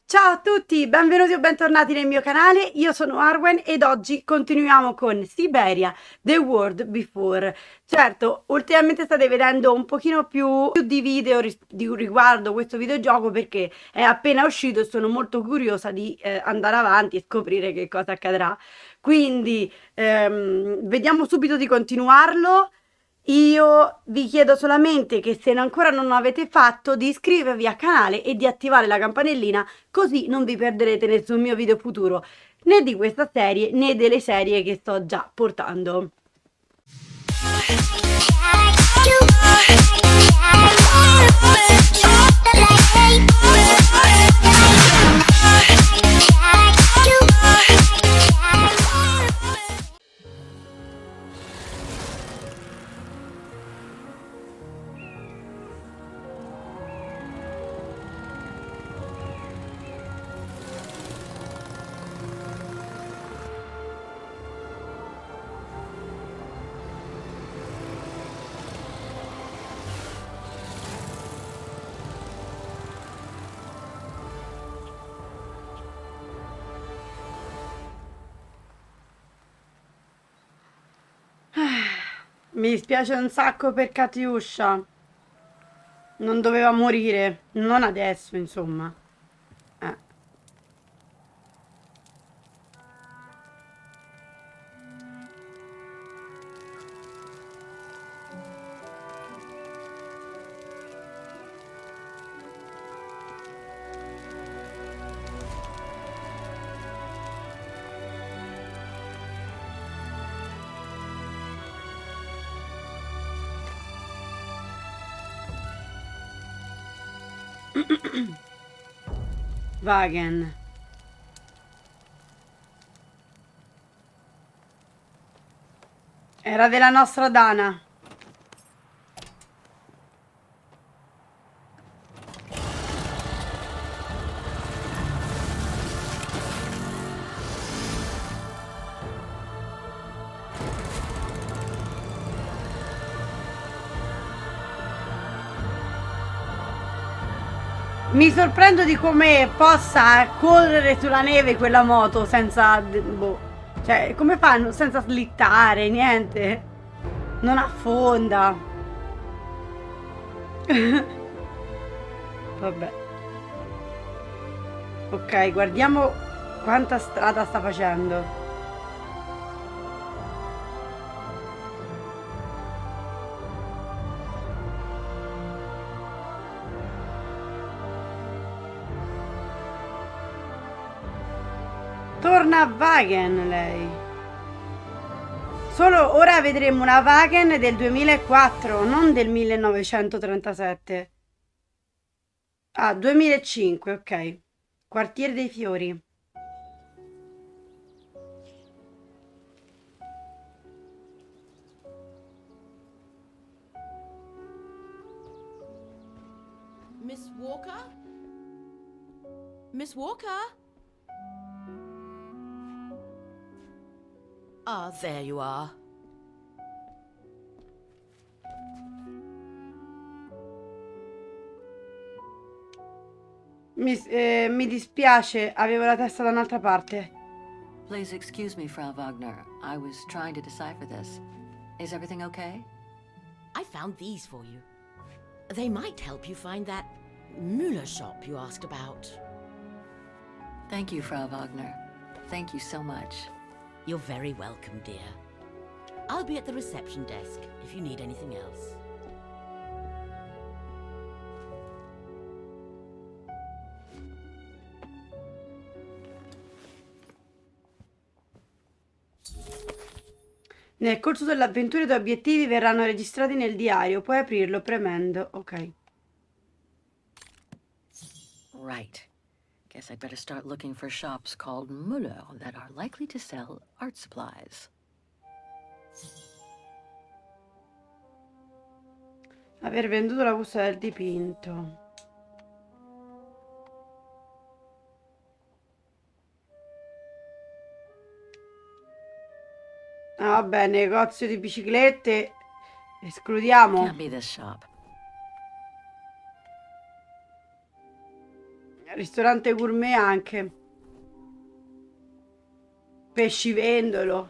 Ciao a tutti, benvenuti o bentornati nel mio canale, io sono Arwen ed oggi continuiamo con Syberia, The World Before. Certo, ultimamente state vedendo un pochino più di video riguardo questo videogioco perché è appena uscito e sono molto curiosa di andare avanti e scoprire che cosa accadrà. Quindi vediamo subito di continuarlo. Io vi chiedo solamente che se ancora non l'avete fatto di iscrivervi al canale e di attivare la campanellina, così non vi perderete nessun mio video futuro, né di questa serie né delle serie che sto già portando. Mi dispiace un sacco per Katiuscia. Non doveva morire. Non adesso, insomma. Eh. Vaghen. Era della nostra Dana. Mi sorprendo di come possa correre sulla neve quella moto senza... boh. Cioè, come fanno? Senza slittare, niente. Non affonda. Vabbè. Ok, guardiamo quanta strada sta facendo. Torna a Vaghen lei. Solo ora vedremo una Vaghen del 2004, non del 1937. Ah, 2005, ok. Quartiere dei Fiori. Miss Walker? Miss Walker? Ah, there you are. Mi dispiace, avevo la testa da un'altra parte. Please excuse me, Frau Wagner. I was trying to decipher this. Is everything okay? I found these for you. They might help you find that Müller shop you asked about. Thank you, Frau Wagner. Thank you so much. You're very welcome, dear. I'll be at the reception desk if you need anything else. Nel corso dell'avventura i tuoi obiettivi verranno registrati nel diario. Puoi aprirlo premendo. Ok. Right. Guess I'd better start looking for shops called Müller that are likely to sell art supplies. Aver venduto la busta del dipinto. Ah, vabbè, negozio di biciclette. Escludiamo. Can't be this shop. Ristorante gourmet anche. Pescivendolo.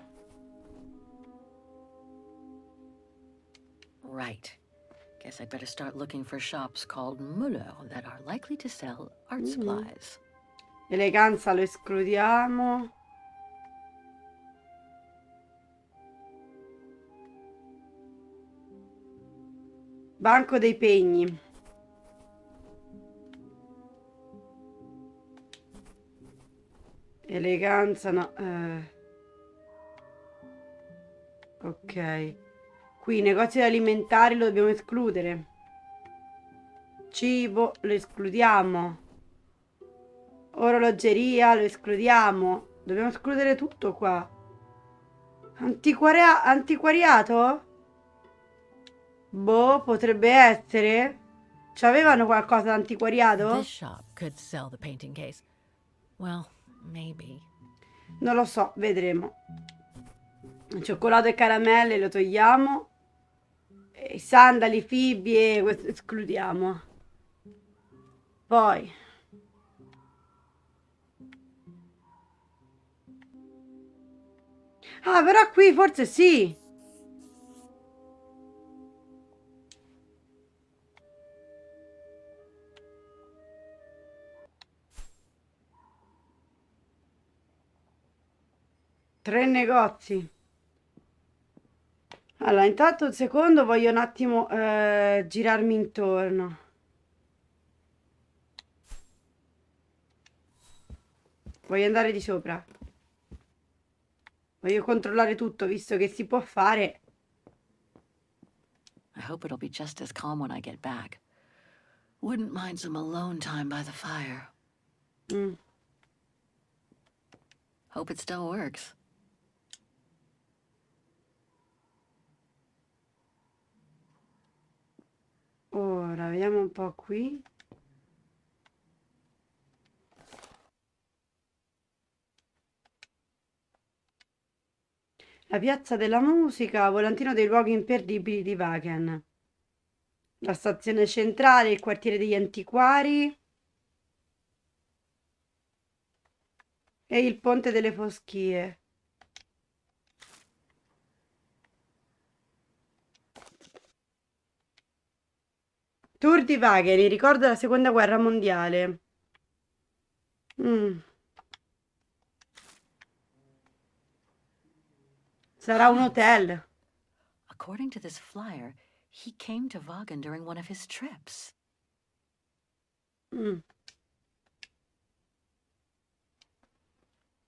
Right. Guess I'd better start looking for shops called Müller that are likely to sell art supplies. Eleganza lo escludiamo. Banco dei pegni. Eleganza no. Ok. Qui negozi alimentari lo dobbiamo escludere. Cibo lo escludiamo. Orologeria lo escludiamo. Dobbiamo escludere tutto qua. Antiquariato? Boh, potrebbe essere. C'avevano qualcosa di antiquariato? This shop could sell the painting case. Well, maybe. Non lo so, vedremo. Cioccolato e caramelle lo togliamo. E sandali, fibbie, questo escludiamo. Poi. Ah, però qui forse sì. Tre negozi. Allora, intanto un secondo voglio un attimo girarmi intorno. Voglio andare di sopra. Voglio controllare tutto, visto che si può fare. I hope it'll be just as calm when I get back. Wouldn't mind some alone time by the fire. Hope it still works. Ora, vediamo un po' qui. La piazza della musica, volantino dei luoghi imperdibili di Vaghen. La stazione centrale, il quartiere degli antiquari e il ponte delle foschie. Tour di Vaghen, il ricordo della seconda guerra mondiale. Sarà un hotel. According to this flyer, he came to Vaghen during one of his trips.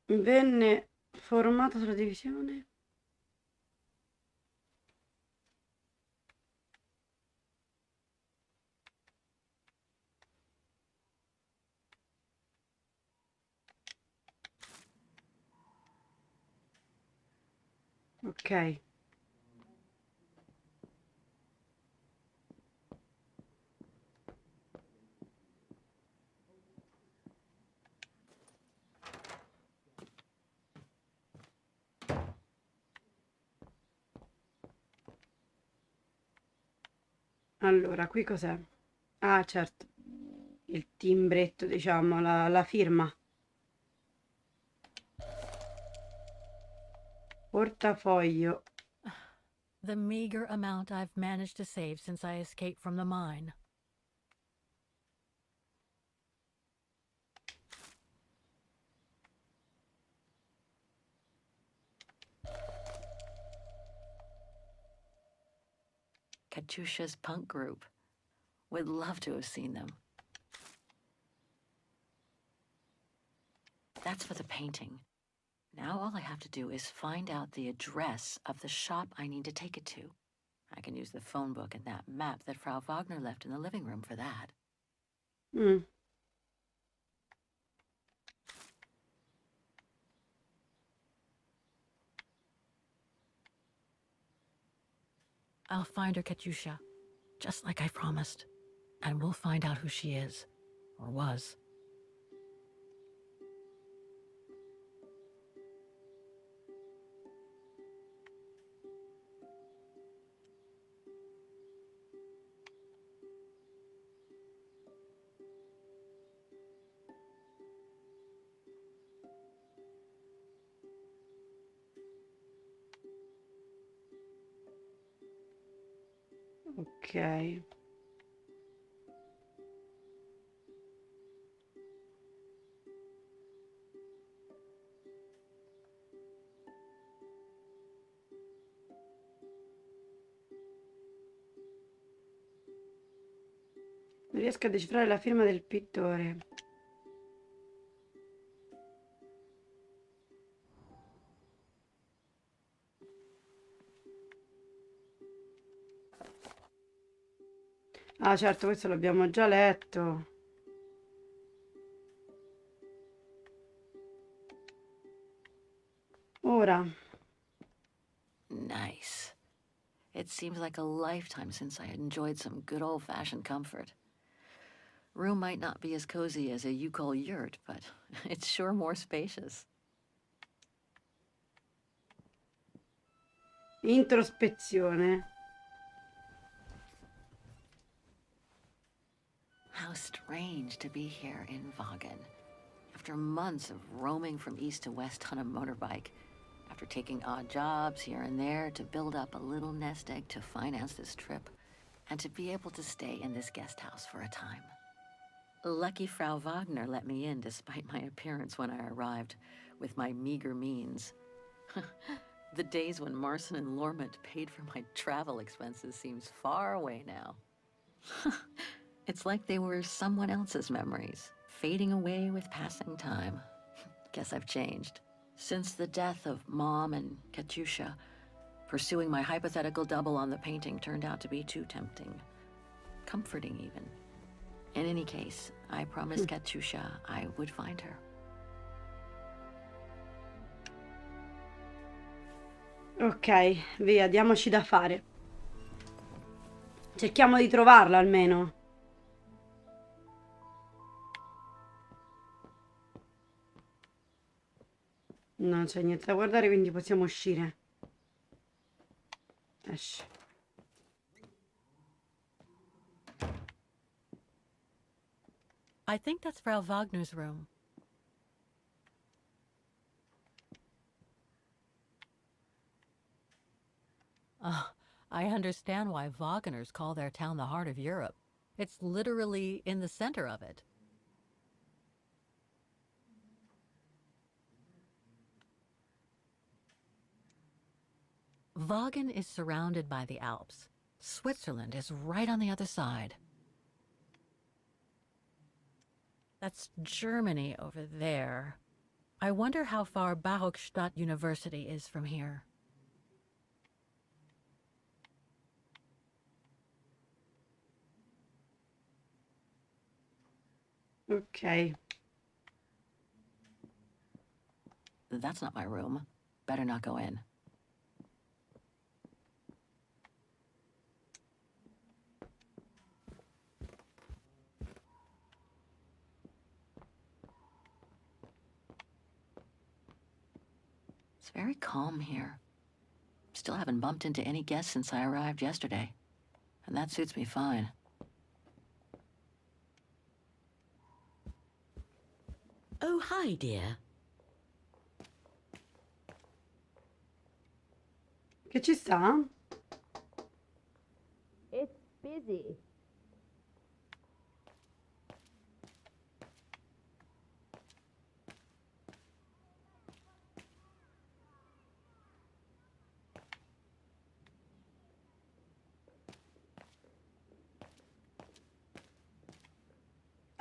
Venne formato sulla divisione. Ok. Allora, qui cos'è? Ah, certo. Il timbretto, diciamo, la firma. Portafoglio. The meager amount I've managed to save since I escaped from the mine. Katusha's punk group. Would love to have seen them. That's for the painting. Now all I have to do is find out the address of the shop I need to take it to. I can use the phone book and that map that Frau Wagner left in the living room for that. I'll find her, Katusha, just like I promised. And we'll find out who she is, or was. Ok. Non riesco a decifrare la firma del pittore. Ah, certo, questo l'abbiamo già letto. Ora. Nice. It seems like a lifetime since I enjoyed some good old-fashioned comfort. Room might not be as cozy as a you-call yurt, but it's sure more spacious. Introspezione. How strange to be here in Vaghen. After months of roaming from east to west on a motorbike, after taking odd jobs here and there to build up a little nest egg to finance this trip, and to be able to stay in this guest house for a time. Lucky Frau Wagner let me in despite my appearance when I arrived, with my meager means. The days when Marson and Lormont paid for my travel expenses seems far away now. It's like they were someone else's memories, fading away with passing time. Guess I've changed. Since the death of Mom and Katyusha, pursuing my hypothetical double on the painting turned out to be too tempting. Comforting, even. In any case, I promised Katyusha I would find her. Ok, via, diamoci da fare. Cerchiamo di trovarla almeno. Non c'è niente da guardare, quindi possiamo uscire. Esci. I think that's Frau Wagner's room. I understand why Wagners call their town the heart of Europe. It's literally in the center of it. Vaghen is surrounded by the Alps. Switzerland is right on the other side. That's Germany over there. I wonder how far Barockstadt University is from here. Ok. That's not my room. Better not go in. It's very calm here. Still haven't bumped into any guests since I arrived yesterday. And that suits me fine. Oh, hi, dear. Che ci sta? It's busy.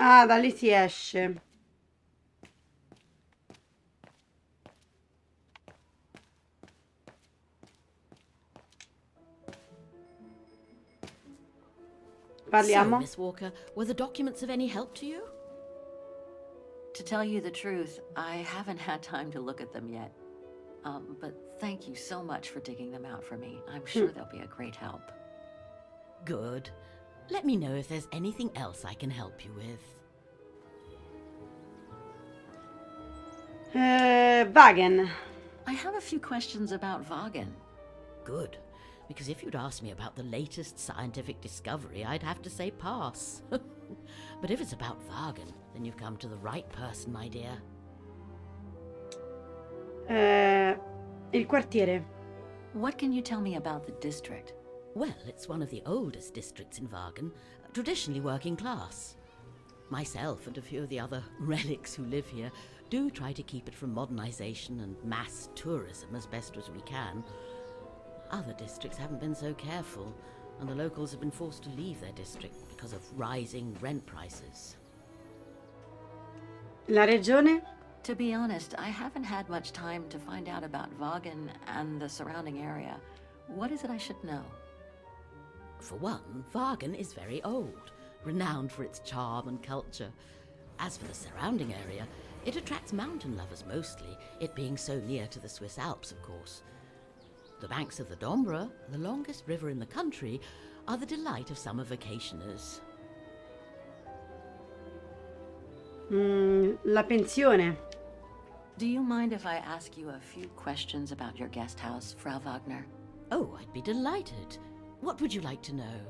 Ah, da lì si esce. So, Parliamo. Miss Walker, were the documents of any help to you? To tell you the truth, I haven't had time to look at them yet. But thank you so much for digging them out for me. I'm sure they'll be a great help. Good. Let me know if there's anything else I can help you with. Vaghen. I have a few questions about Vaghen. Good. Because if you'd asked me about the latest scientific discovery, I'd have to say pass. But if it's about Vaghen, then you've come to the right person, my dear. Il quartiere. What can you tell me about the district? Well, it's one of the oldest districts in Vaghen, traditionally working class. Myself and a few of the other relics who live here do try to keep it from modernization and mass tourism as best as we can. Other districts haven't been so careful, and the locals have been forced to leave their district because of rising rent prices. La regione? To be honest, I haven't had much time to find out about Vaghen and the surrounding area. What is it I should know? For one, Vaghen is very old, renowned for its charm and culture. As for the surrounding area, it attracts mountain lovers mostly, it being so near to the Swiss Alps, of course. The banks of the Dombra, the longest river in the country, are the delight of summer vacationers. La pensione. Do you mind if I ask you a few questions about your guest house, Frau Wagner? Oh, I'd be delighted. What would you like to know?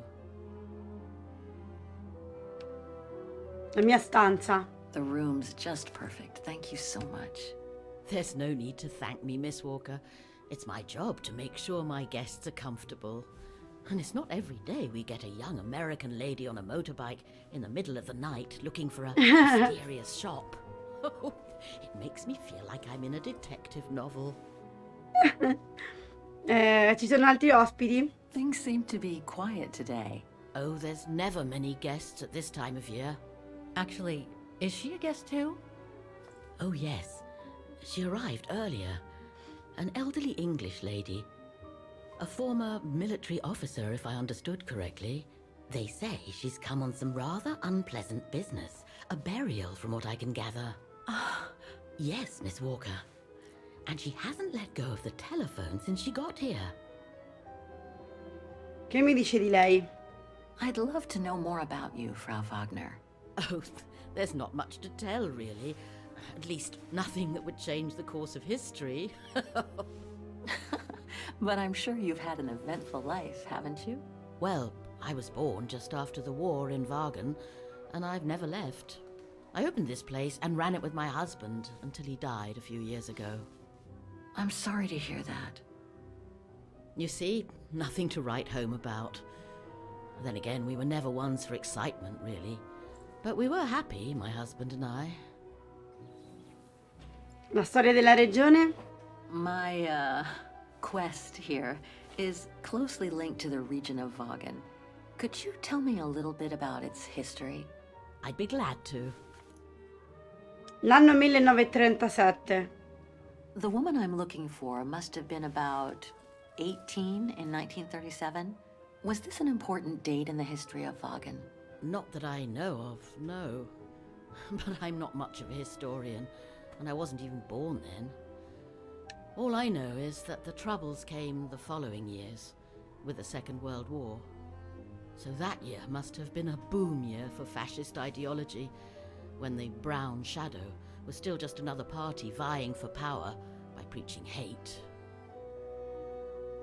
La mia stanza. The room's just perfect. Thank you so much. There's no need to thank me, Miss Walker. It's my job to make sure my guests are comfortable. And it's not every day we get a young American lady on a motorbike in the middle of the night looking for a mysterious shop. It makes me feel like I'm in a detective novel. Ci sono altri ospiti? Things seem to be quiet today. Oh, there's never many guests at this time of year. Actually, is she a guest too? Oh, yes. She arrived earlier. An elderly English lady. A former military officer, if I understood correctly. They say she's come on some rather unpleasant business. A burial, from what I can gather. Yes, Miss Walker. And she hasn't let go of the telephone since she got here. Che mi dice di lei? I'd love to know more about you, Frau Wagner. Oh, there's not much to tell, really. At least nothing that would change the course of history. But I'm sure you've had an eventful life, haven't you? Well, I was born just after the war in Vaghen, and I've never left. I opened this place and ran it with my husband until he died a few years ago. I'm sorry to hear that. You see, nothing to write home about. Then again, we were never ones for excitement, really. But we were happy, my husband and I. La storia della regione? My, quest here is closely linked to the region of Vaghen. Could you tell me a little bit about its history? I'd be glad to. L'anno 1937. The woman I'm looking for must have been about 18 in 1937. Was this an important date in the history of Vaghen? Not that I know of, no. But I'm not much of a historian, and I wasn't even born then. All I know is that the Troubles came the following years, with the Second World War. So that year must have been a boom year for fascist ideology, when the Brown Shadow was still just another party vying for power by preaching hate.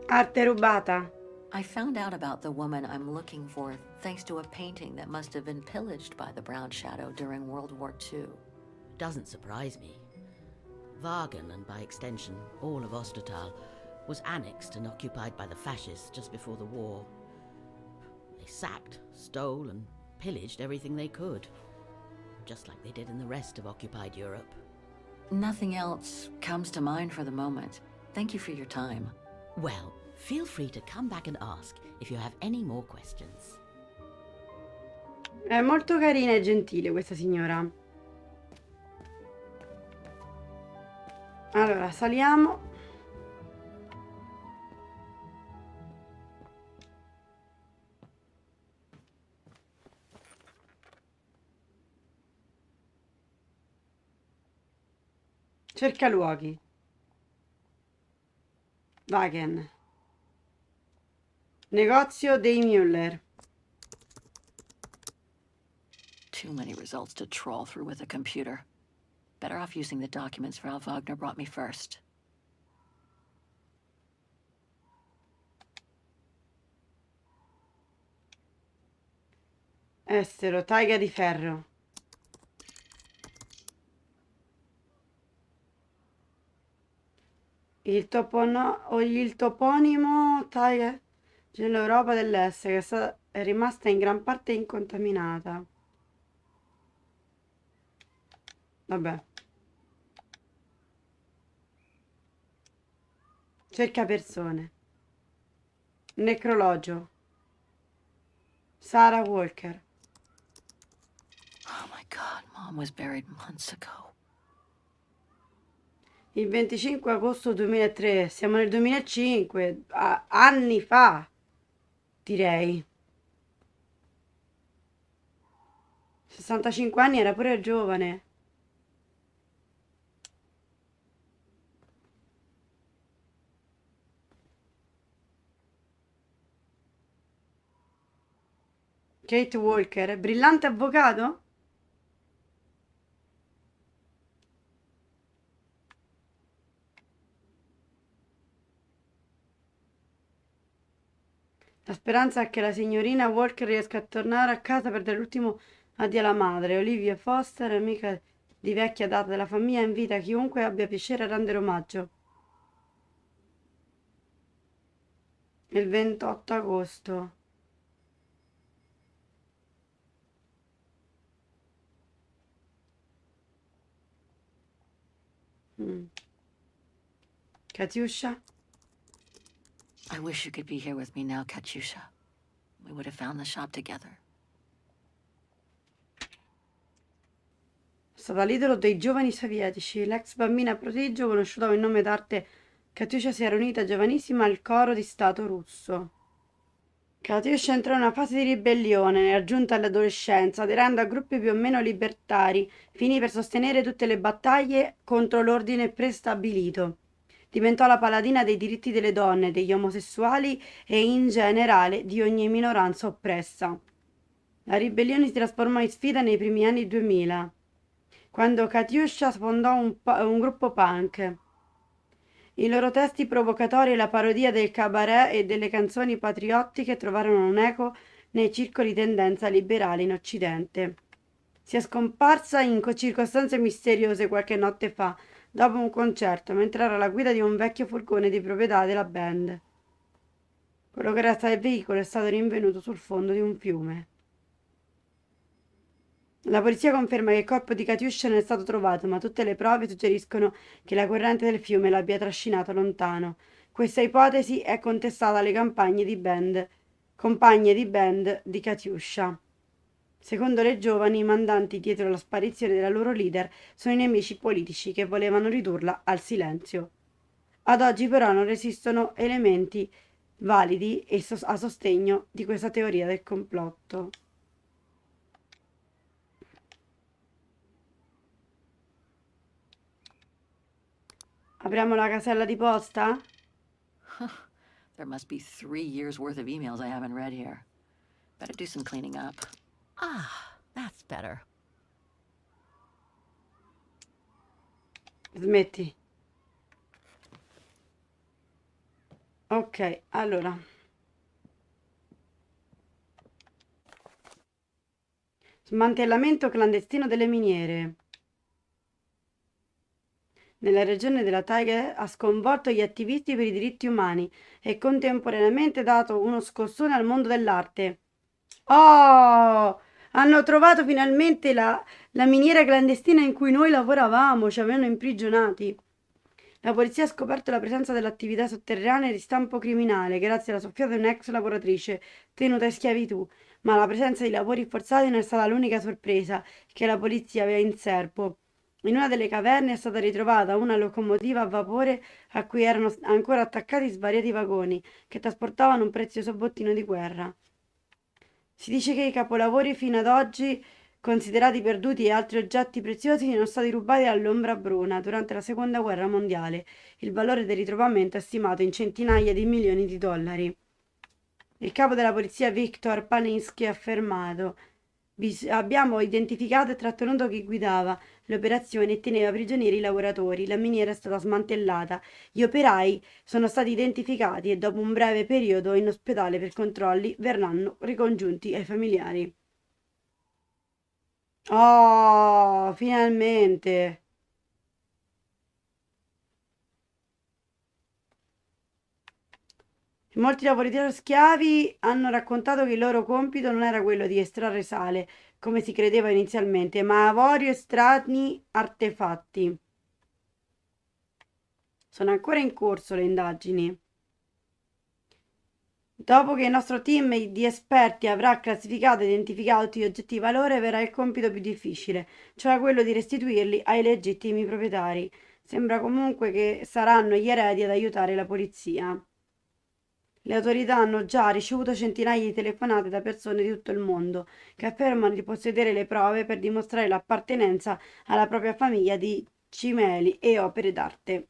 Arte rubata. I found out about the woman I'm looking for thanks to a painting that must have been pillaged by the Brown Shadow during World War II. Doesn't surprise me. Vaghen, and by extension all of Ostertal, was annexed and occupied by the fascists just before the war. They sacked, stole, and pillaged everything they could, just like they did in the rest of occupied Europe. Nothing else comes to mind for the moment. Thank you for your time. Well, feel free to come back and ask if you have any more questions. È molto carina e gentile questa signora. Allora, saliamo. Cerca luoghi. Vaghen. Negozio dei Müller. Too many results to trawl through with a computer. Better off using the documents Frau Wagner brought me first. Estero, taiga di ferro. Il toponimo taiga L'Europa dell'Est è rimasta in gran parte incontaminata. Vabbè. Cerca persone. Necrologio. Sarah Walker. Oh my God, Mom was buried months ago. Il 25 agosto 2003. Siamo nel 2005. Anni fa, direi. 65 anni, era pure giovane. Kate Walker, brillante avvocato? La speranza è che la signorina Walker riesca a tornare a casa per dare l'ultimo addio alla madre. Olivia Foster, amica di vecchia data della famiglia, invita chiunque abbia piacere a rendere omaggio. Il 28 agosto. Katiuscia? I wish you could be here with me now, Katyusha. We would have found the shop together. È stata l'idolo dei giovani sovietici. L'ex bambina prodigio, conosciuta con il nome d'arte Katiuscia, si era unita giovanissima al coro di Stato russo. Katyusha entrò in una fase di ribellione, raggiunta all'adolescenza, aderendo a gruppi più o meno libertari, finì per sostenere tutte le battaglie contro l'ordine prestabilito. Diventò la paladina dei diritti delle donne, degli omosessuali e in generale di ogni minoranza oppressa. La ribellione si trasformò in sfida nei primi anni 2000, quando Katyusha fondò un gruppo punk. I loro testi provocatori e la parodia del cabaret e delle canzoni patriottiche trovarono un'eco nei circoli di tendenza liberale in Occidente. Si è scomparsa in circostanze misteriose qualche notte fa, dopo un concerto, mentre era alla guida di un vecchio furgone di proprietà della band. Quello che resta del veicolo è stato rinvenuto sul fondo di un fiume. La polizia conferma che il corpo di Katyusha non è stato trovato, ma tutte le prove suggeriscono che la corrente del fiume l'abbia trascinato lontano. Questa ipotesi è contestata alle compagne di band di Katyusha. Secondo le giovani, i mandanti dietro la sparizione della loro leader sono i nemici politici che volevano ridurla al silenzio. Ad oggi però non esistono elementi validi a sostegno di questa teoria del complotto. Apriamo la casella di posta? There must be 3 years' worth of emails I haven't read here. Better do some cleaning up. Ah, that's better. Smetti. Ok, allora. Smantellamento clandestino delle miniere. Nella regione della Taiga ha sconvolto gli attivisti per i diritti umani e contemporaneamente dato uno scossone al mondo dell'arte. Oh! Hanno trovato finalmente la miniera clandestina in cui noi lavoravamo, ci avevano imprigionati. La polizia ha scoperto la presenza dell'attività sotterranea di stampo criminale grazie alla soffiata di un'ex lavoratrice tenuta in schiavitù, ma la presenza di lavori forzati non è stata l'unica sorpresa che la polizia aveva in serbo. In una delle caverne è stata ritrovata una locomotiva a vapore a cui erano ancora attaccati svariati vagoni che trasportavano un prezioso bottino di guerra. Si dice che i capolavori fino ad oggi considerati perduti e altri oggetti preziosi siano stati rubati dall'Ombra Bruna durante la Seconda Guerra Mondiale. Il valore del ritrovamento è stimato in centinaia di milioni di dollari. Il capo della polizia Viktor Paninsky ha affermato: abbiamo identificato e trattenuto chi guidava le operazioni e teneva prigionieri i lavoratori. La miniera è stata smantellata. Gli operai sono stati identificati e dopo un breve periodo in ospedale per controlli verranno ricongiunti ai familiari. Oh, finalmente! Molti lavoratori schiavi hanno raccontato che il loro compito non era quello di estrarre sale, come si credeva inizialmente, ma avorio e strani artefatti. Sono ancora in corso le indagini. Dopo che il nostro team di esperti avrà classificato e identificato tutti gli oggetti di valore, verrà il compito più difficile, cioè quello di restituirli ai legittimi proprietari. Sembra comunque che saranno gli eredi ad aiutare la polizia. Le autorità hanno già ricevuto centinaia di telefonate da persone di tutto il mondo che affermano di possedere le prove per dimostrare l'appartenenza alla propria famiglia di cimeli e opere d'arte.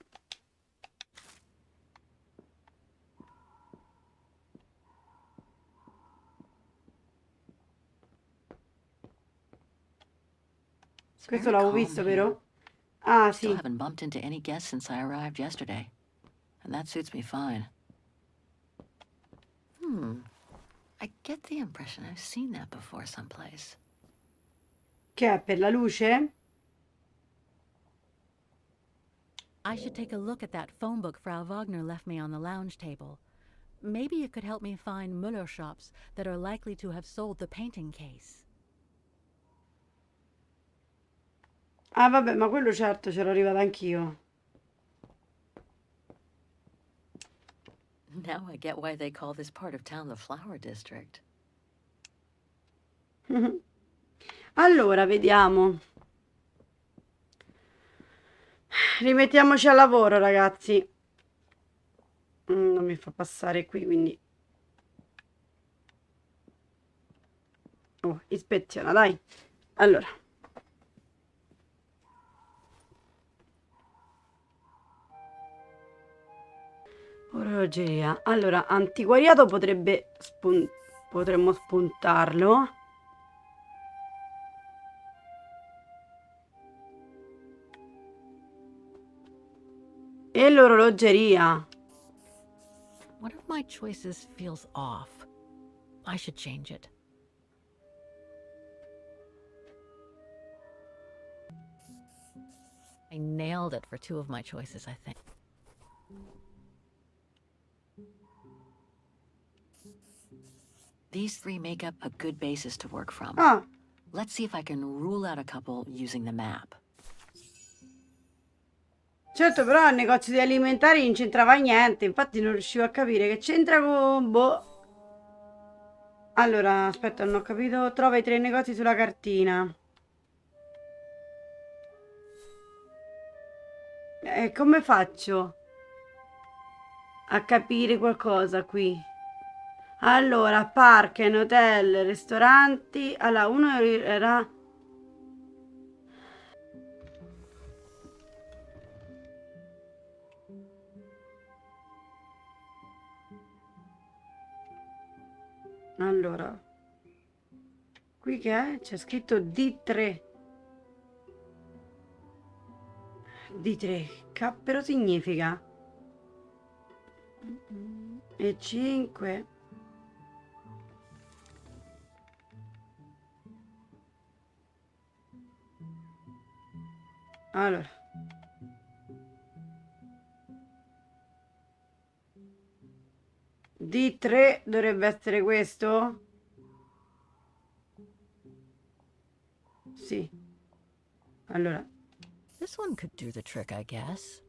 It's Questo very l'avevo calm visto, here. vero? Ah, Still sì. haven't bumped into any guests since I arrived yesterday. And that suits me fine. I get the impression I've seen that before someplace. Che è per la luce? I should take a look at that phone book Frau Wagner left me on the lounge table. Maybe it could help me find Müller shops that are likely to have sold the painting case. Ah, vabbè, ma quello certo c'ero arrivata anch'io. Now I get why they call this part of town the Flower District. Allora, vediamo. Rimettiamoci al lavoro, ragazzi. Non mi fa passare qui, quindi... Oh, ispeziona, dai. Allora. Orologeria. Allora, antiquariato potremmo spuntarlo. E l'orologeria. One of my choices feels off. I should change it. I nailed it for two of my choices, I think. These three make up a good basis to work from. Ah, Let's see if I can rule out a couple using the map. certo, però al negozio di alimentari non c'entrava niente. Infatti non riuscivo a capire che c'entra con... Boh. Allora, aspetta, non ho capito. Trova i 3 negozi sulla cartina. E come faccio a capire qualcosa qui? Allora, park, hotel, ristoranti. Allora, uno era... Allora, qui che è? C'è scritto D3. D3, cappero significa? E 5. Allora. D3 dovrebbe essere questo? Sì. Allora, This one could do the trick, I guess.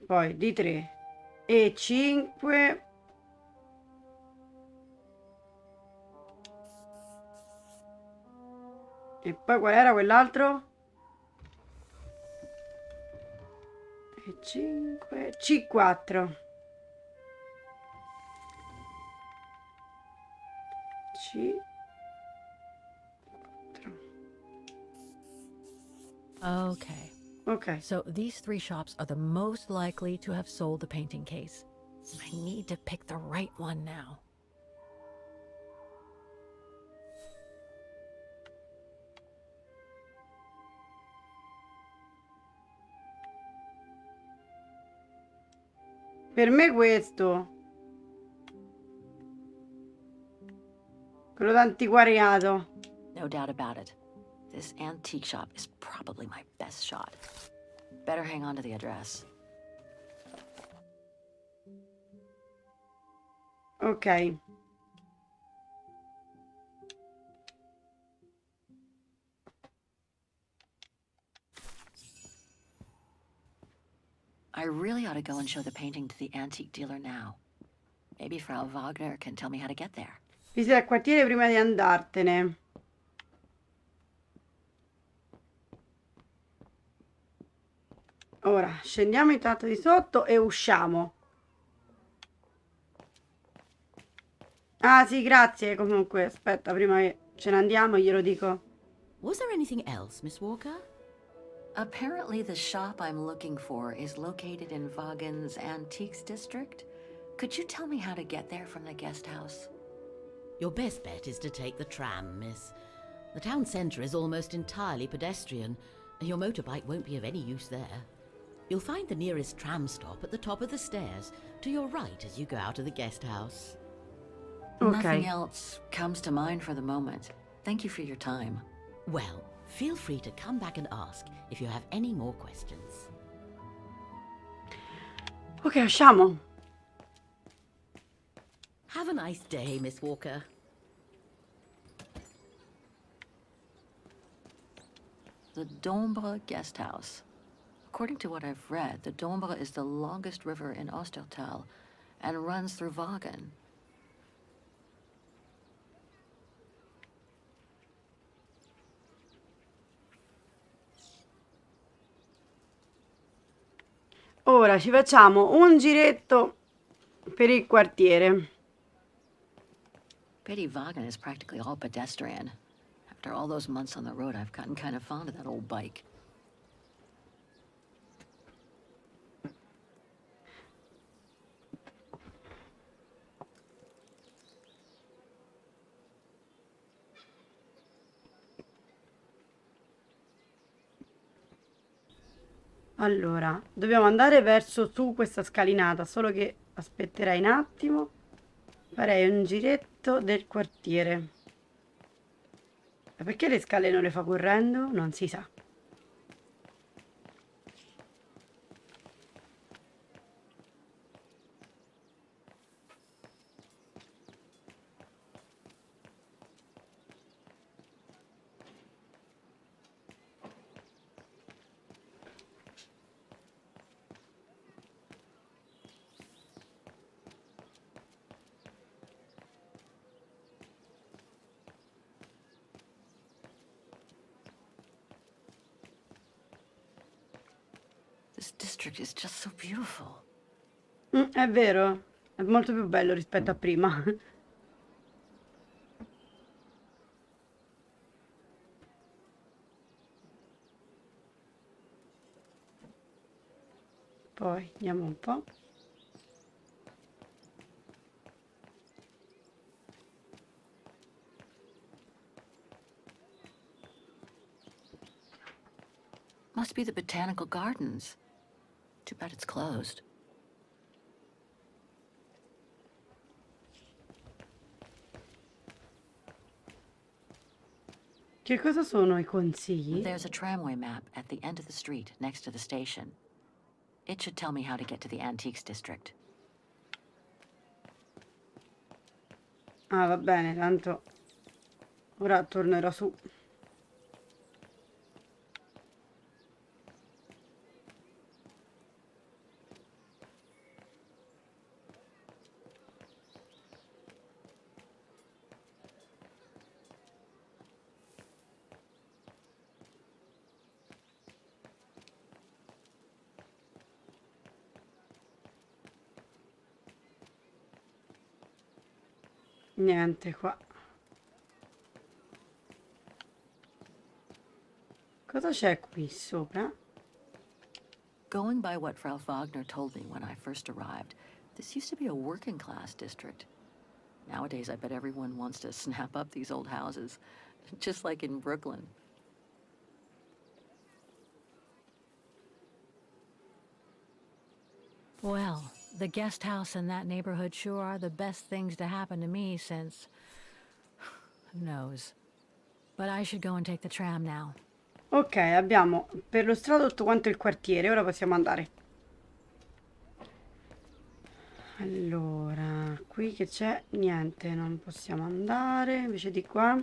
poi D3 e 5. E poi qual era quell'altro? E 5. C4. C4. Okay. Ok. So these three shops are the most likely to have sold the painting case. I need to pick the right one now. Per me questo. Quello d'antiquariato. No doubt about it. This antique shop is probably my best shot. Better hang on to the address. Ok. I really ought to go and show the painting to the antique dealer now. Maybe Frau Wagner can tell me how to get there. Visita il quartiere prima di andartene. Ora scendiamo intanto di sotto e usciamo. Ah sì, grazie. Comunque, aspetta, prima che ce ne andiamo glielo dico. Was there anything else, Miss Walker? Apparently the shop I'm looking for is located in Vaghen's Antiques District. Could you tell me how to get there from the guest house? Your best bet is to take the tram, miss. The town centre is almost entirely pedestrian, and your motorbike won't be of any use there. You'll find the nearest tram stop at the top of the stairs, to your right as you go out of the guest house. Nothing else comes to mind for the moment. Thank you for your time. Well, feel free to come back and ask if you have any more questions. Ok, usciamo. Have a nice day, Miss Walker. The Dombre Guest House. According to what I've read, the Dombre is the longest river in Ostertal and runs through Vaghen. Ora ci facciamo un giretto per il quartiere. Pity Vaghen is practically all pedestrian. After all those months on the road, I've gotten kind of fond of that old bike. Allora, dobbiamo andare verso su questa scalinata, solo che aspetterei un attimo. Farei un giretto del quartiere. Ma perché le scale non le fa correndo? Non si sa. This district is just so beautiful. È vero, è molto più bello rispetto a prima. Poi andiamo un po'. Must be the botanical gardens. Too bad it's closed. Che cosa sono i consigli? There's a tramway map at the end of the street next to the station. It should tell me how to get to the Antiques District. Ah, va bene, tanto ora tornerò su. Niente qua. Cosa c'è qui sopra? Going by what Frau Wagner told me when I first arrived, this used to be a working class district. Nowadays, I bet everyone wants to snap up these old houses, just like in Brooklyn. Well, the guest house in that neighborhood sure are the best things to happen to me since... who knows. But I should go and take the tram now. Ok, abbiamo perlustrato tutto quanto il quartiere, ora possiamo andare. Allora, qui che c'è? Niente, non possiamo andare. Invece di qua.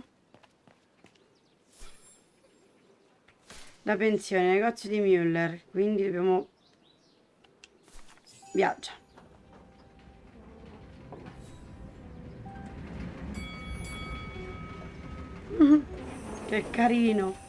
La pensione, negozio di Müller. Quindi dobbiamo... Viaggia. Che carino.